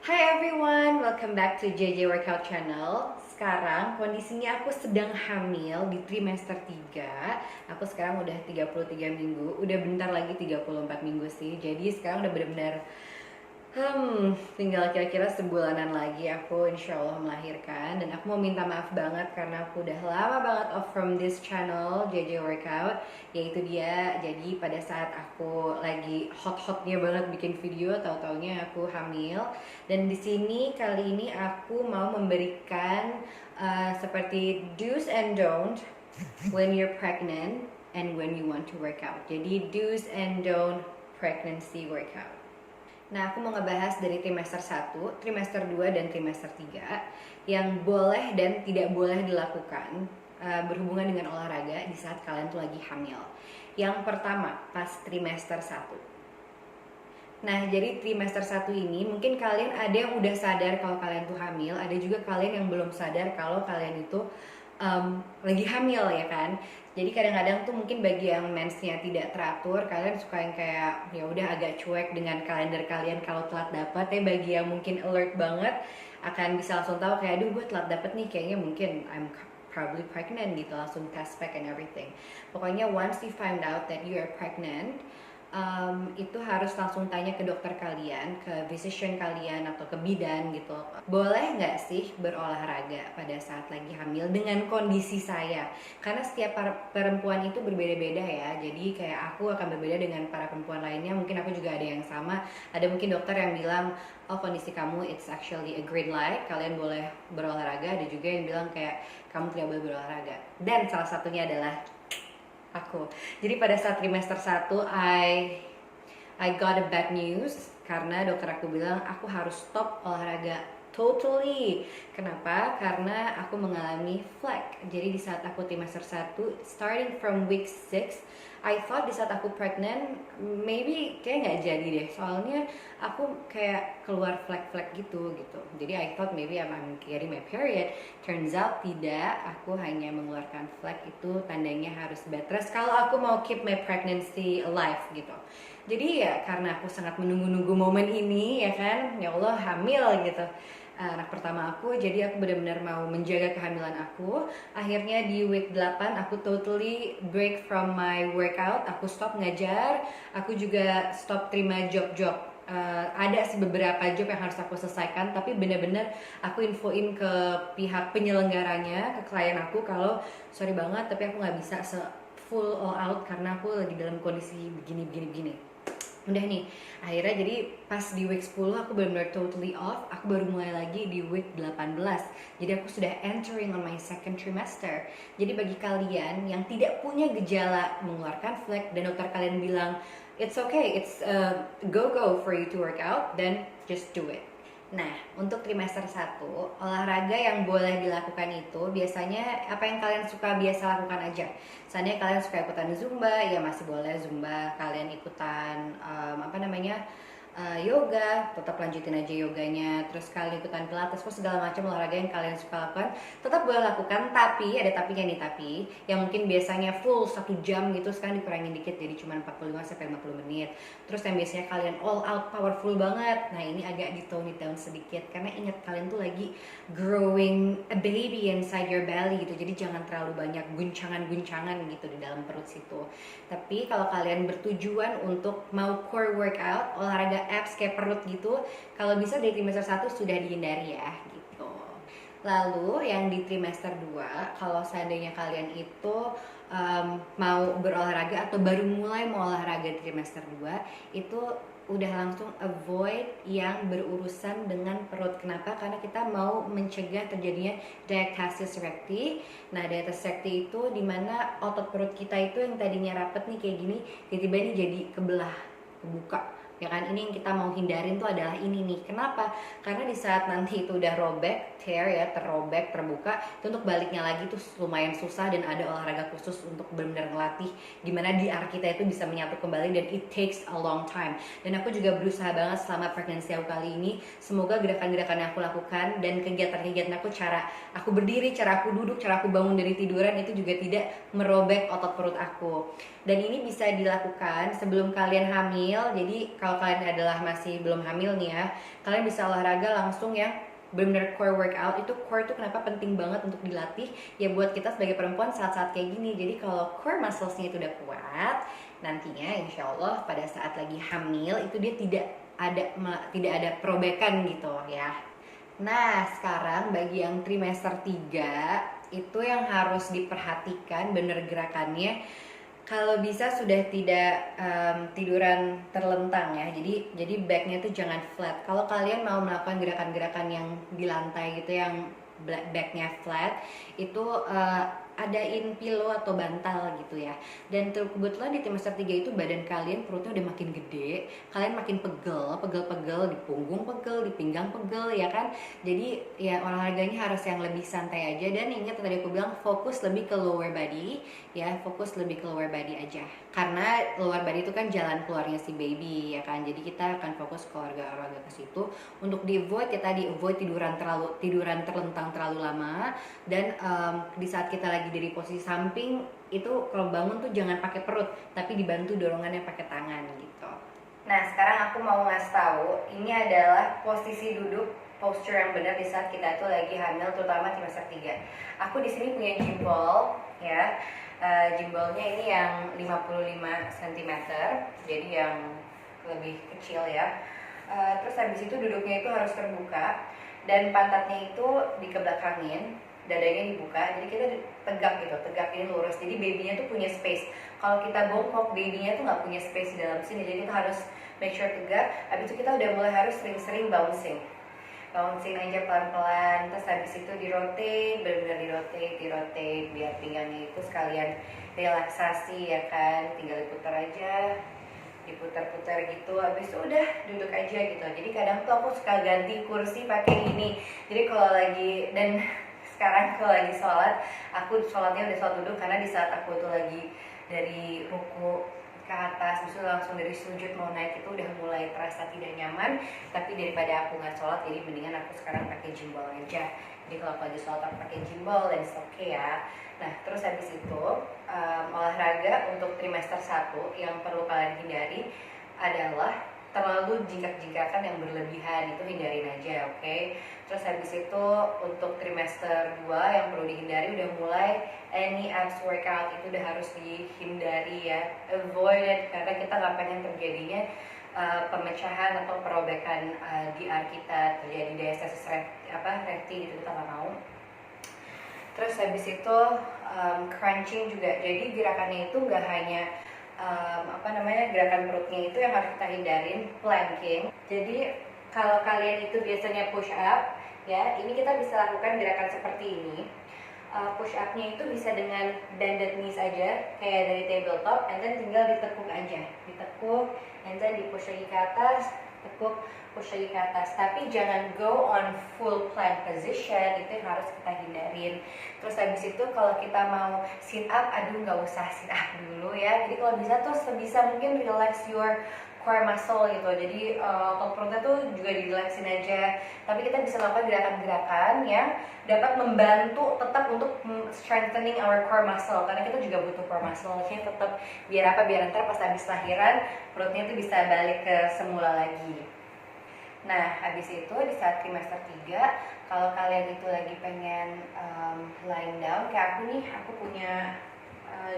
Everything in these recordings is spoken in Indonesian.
Hi everyone, welcome back to JJ Workout Channel. Sekarang kondisinya aku sedang hamil di trimester 3. Aku sekarang udah 33 minggu, udah bentar lagi 34 minggu sih. Jadi sekarang udah benar-benar tinggal kira-kira sebulanan lagi aku insya Allah melahirkan. Dan aku mau minta maaf banget karena aku udah lama banget off from this channel JJ Workout. Yaitu dia, jadi pada saat aku lagi hot-hotnya banget bikin video, tahu-taunya aku hamil. Dan di sini kali ini aku mau memberikan seperti do's and don't when you're pregnant and when you want to work out. Jadi do's and don't pregnancy workout. Nah, aku mau ngebahas dari trimester 1, trimester 2, dan trimester 3 yang boleh dan tidak boleh dilakukan berhubungan dengan olahraga di saat kalian tuh lagi hamil. Yang pertama, pas trimester 1. Nah, jadi trimester 1 ini mungkin kalian ada yang udah sadar kalau kalian tuh hamil, ada juga kalian yang belum sadar kalau kalian itu lagi hamil ya kan. Jadi kadang-kadang tuh mungkin bagi yang mensnya tidak teratur, kalian suka yang kayak ya udah agak cuek dengan kalender kalian kalau telat dapat. Ya bagi yang mungkin alert banget akan bisa langsung tahu kayak aduh gue telat dapat nih, kayaknya mungkin I'm probably pregnant gitu, langsung test pack and everything. Pokoknya once you find out that you are pregnant, itu harus langsung tanya ke dokter kalian, ke physician kalian atau ke bidan gitu. Boleh nggak sih berolahraga pada saat lagi hamil dengan kondisi saya? Karena setiap perempuan itu berbeda-beda ya. Jadi kayak aku akan berbeda dengan para perempuan lainnya. Mungkin aku juga ada yang sama. Ada mungkin dokter yang bilang, oh kondisi kamu it's actually a green light, kalian boleh berolahraga. Ada juga yang bilang kayak kamu tidak boleh berolahraga. Dan salah satunya adalah aku. Jadi pada saat trimester 1 I got a bad news karena dokter aku bilang aku harus stop olahraga totally. Kenapa? Karena aku mengalami flek. Jadi di saat aku trimester 1 starting from week 6, I thought di saat aku pregnant maybe kayak nggak jadi deh, soalnya aku kayak keluar flek-flek gitu. Jadi I thought maybe I'm getting my period. Turns out tidak, aku hanya mengeluarkan flek, itu tandanya harus bed rest kalau aku mau keep my pregnancy alive gitu. Jadi ya karena aku sangat menunggu-nunggu momen ini ya kan, ya Allah hamil gitu, anak pertama aku, jadi aku benar-benar mau menjaga kehamilan aku. Akhirnya di week 8 aku totally break from my workout, aku stop ngajar, aku juga stop terima job-job. Ada sih beberapa job yang harus aku selesaikan, tapi benar-benar aku infoin ke pihak penyelenggaranya, ke klien aku kalau sorry banget tapi aku nggak bisa full all out karena aku lagi dalam kondisi begini. Udah nih, akhirnya jadi pas di week 10 aku benar-benar totally off. Aku baru mulai lagi di week 18. Jadi aku sudah entering on my second trimester. Jadi bagi kalian yang tidak punya gejala mengeluarkan flek dan dokter kalian bilang it's okay, it's go for you to work out, then just do it. Nah, untuk trimester 1, olahraga yang boleh dilakukan itu biasanya apa yang kalian suka biasa lakukan aja. Misalnya kalian suka ikutan Zumba, ya masih boleh Zumba. Kalian ikutan yoga, tetap lanjutin aja yoganya. Terus kalian ikutan pilates, segala macam olahraga yang kalian suka lakukan tetap boleh lakukan. Tapi ada tapinya nih, tapi yang mungkin biasanya full 1 jam gitu sekarang dikurangin dikit jadi cuma 45-50 menit. Terus yang biasanya kalian all out powerful banget, nah ini agak ditone down sedikit karena ingat kalian tuh lagi growing a baby inside your belly gitu. Jadi jangan terlalu banyak guncangan gitu di dalam perut situ. Tapi kalau kalian bertujuan untuk mau core workout, olahraga abs kayak perut gitu, kalau bisa dari trimester 1 sudah dihindari ya gitu. Lalu yang di trimester 2, kalau seandainya kalian itu mau berolahraga atau baru mulai mau olahraga di trimester 2, itu udah langsung avoid yang berurusan dengan perut. Kenapa? Karena kita mau mencegah terjadinya diastasis recti. Nah, diastasis recti itu dimana otot perut kita itu yang tadinya rapet nih kayak gini, tiba-tiba ini jadi kebelah, kebuka. Ya kan, ini yang kita mau hindarin tuh adalah ini nih. Kenapa? Karena di saat nanti itu udah robek, tear ya, terrobek, terbuka, itu untuk baliknya lagi tuh lumayan susah. Dan ada olahraga khusus untuk benar-benar ngelatih gimana DR kita itu bisa menyatu kembali, dan it takes a long time. Dan aku juga berusaha banget selama pregnancy aku kali ini, semoga gerakan-gerakan yang aku lakukan dan kegiatan-kegiatan aku, cara aku berdiri, cara aku duduk, cara aku bangun dari tiduran, itu juga tidak merobek otot perut aku. Dan ini bisa dilakukan sebelum kalian hamil. Jadi kalau kalian adalah masih belum hamil nih ya, kalian bisa olahraga langsung yang benar-benar core workout. Itu core tuh kenapa penting banget untuk dilatih ya buat kita sebagai perempuan saat-saat kayak gini. Jadi kalau core muscles-nya itu udah kuat, nantinya insya Allah pada saat lagi hamil itu dia tidak ada perobekan gitu ya. Nah sekarang bagi yang trimester 3 itu yang harus diperhatikan bener gerakannya. Kalau bisa sudah tidak tiduran terlentang ya. Jadi backnya tuh jangan flat. Kalau kalian mau melakukan gerakan-gerakan yang di lantai gitu yang backnya flat, itu adain pillow atau bantal gitu ya. Dan kebetulan di trimester 3 itu badan kalian perutnya udah makin gede, kalian makin pegel-pegel di punggung pegel, di pinggang pegel ya kan. Jadi ya olahraganya harus yang lebih santai aja, dan ingat tadi aku bilang fokus lebih ke lower body ya, fokus lebih ke lower body aja. Karena lower body itu kan jalan keluarnya si baby ya kan. Jadi kita akan fokus ke olahraga ke situ untuk di avoid ya tadi, avoid tiduran terlentang terlalu lama. Dan di saat kita lagi dari posisi samping itu kalau bangun tuh jangan pakai perut, tapi dibantu dorongannya pakai tangan gitu. Nah sekarang aku mau ngasih tahu ini adalah posisi duduk, posture yang benar di saat kita tuh lagi hamil, terutama trimester 3. Aku di sini punya gym ball ya. Gym ballnya ini yang 55 cm, jadi yang lebih kecil ya. Terus habis itu duduknya itu harus terbuka dan pantatnya itu dikebelakangin, dadanya dibuka, jadi kita tegak gitu, tegak ini lurus, jadi babynya tuh punya space. Kalau kita bongkok, babynya tuh nggak punya space di dalam sini, jadi kita harus make sure tegak. Habis itu kita udah mulai harus sering-sering bouncing aja pelan-pelan. Terus habis itu di-rotate, benar-benar di-rotate biar pinggangnya itu sekalian relaksasi ya kan. Tinggal diputar aja, diputar-putar gitu. Habis itu udah duduk aja gitu. Jadi kadang tuh aku suka ganti kursi pakai ini. Jadi kalau lagi, dan sekarang kalau lagi sholat, aku sholatnya udah sholat duduk karena di saat aku tuh lagi dari ruku ke atas, bisa langsung dari sujud mau naik itu udah mulai terasa tidak nyaman. Tapi daripada aku nggak sholat, jadi mendingan aku sekarang pakai gym ball aja. Jadi kalau aku lagi sholat aku pakai gym ball dan it's okay ya. Nah terus habis itu olahraga untuk trimester 1 yang perlu kalian hindari adalah terlalu jingkrak-jingkrakan yang berlebihan, itu hindarin aja, oke? Terus habis itu untuk trimester 2 yang perlu dihindari udah mulai any abs workout itu udah harus dihindari ya, avoid it, karena kita nggak pengen terjadinya pemecahan atau perobekan DR kita, terjadi diastasis recti gitu, kita nggak mau. Terus habis itu crunching juga, jadi gerakannya itu nggak hanya gerakan perutnya itu yang harus kita hindarin, planking. Jadi kalau kalian itu biasanya push up ya, ini kita bisa lakukan gerakan seperti ini. Push upnya itu bisa dengan bended knees aja, kayak dari tabletop, and then tinggal ditekuk aja, ditekuk, and then di push lagi ke atas, tekuk, push lagi ke atas. Tapi jangan go on full plank position, itu yang harus kita hindarin. Terus habis itu kalau kita mau sit up, aduh nggak usah sit up dulu ya. Jadi kalau bisa tuh sebisa mungkin relax your core muscle gitu. Jadi otot perutnya tuh juga direlaxin aja. Tapi kita bisa lakukan gerakan-gerakan yang dapat membantu tetap untuk strengthening our core muscle. Karena kita juga butuh core muscle-nya tetap, biar apa? Biar ntar pas habis lahiran perutnya tuh bisa balik ke semula lagi. Nah, habis itu di saat trimester 3, kalau kalian itu lagi pengen lying down, kayak aku nih, aku punya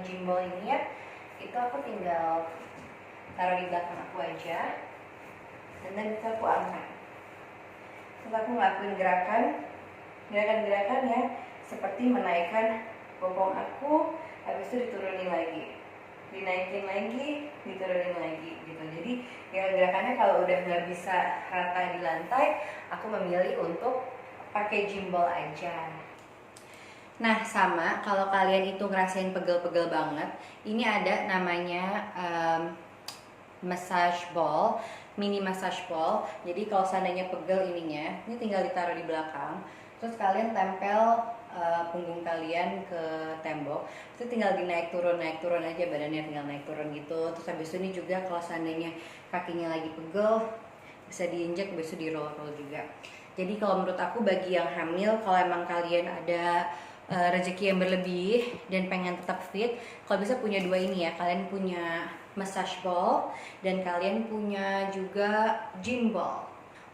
gym ball ini ya, itu aku tinggal taruh di belakang aku aja, dan then bisa aku angkat. Terus aku ngelakuin gerakan-gerakan ya, seperti menaikkan bokong aku, habis itu diturunin lagi, dinaikin lagi, diturunin lagi gitu. Jadi gerakannya kalau udah nggak bisa rata di lantai, aku memilih untuk pakai gym ball aja. Nah sama, kalau kalian itu ngerasain pegel-pegel banget, ini ada namanya massage ball, mini massage ball. Jadi kalau seandainya pegel ininya, ini tinggal ditaruh di belakang, terus kalian tempel punggung kalian ke tembok, itu tinggal naik turun aja, badannya tinggal naik turun gitu. Terus habis itu ini juga kalau seandainya kakinya lagi pegel, bisa diinjak, bisa di roll juga. Jadi kalau menurut aku bagi yang hamil, kalau emang kalian ada rezeki yang berlebih dan pengen tetap fit, kalau bisa punya dua ini ya, kalian punya massage ball, dan kalian punya juga gym ball.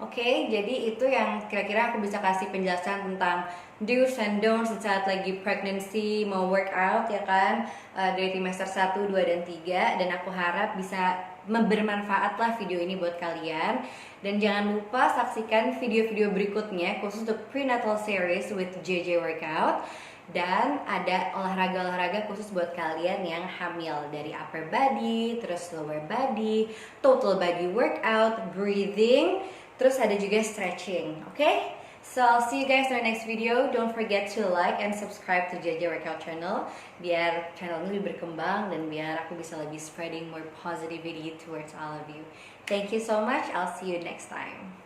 Oke, jadi itu yang kira-kira aku bisa kasih penjelasan tentang do's and don'ts saat lagi pregnancy mau workout ya kan, dari trimester 1, 2, dan 3. Dan aku harap bisa bermanfaat lah video ini buat kalian. Dan jangan lupa saksikan video-video berikutnya khusus untuk prenatal series with JJ Workout. Dan ada olahraga-olahraga khusus buat kalian yang hamil, dari upper body, terus lower body, total body workout, breathing, terus ada juga stretching, okay? So I'll see you guys in the next video. Don't forget to like and subscribe to JJ Workout channel biar channel ini lebih berkembang dan biar aku bisa lebih spreading more positivity towards all of you. Thank you so much. I'll see you next time.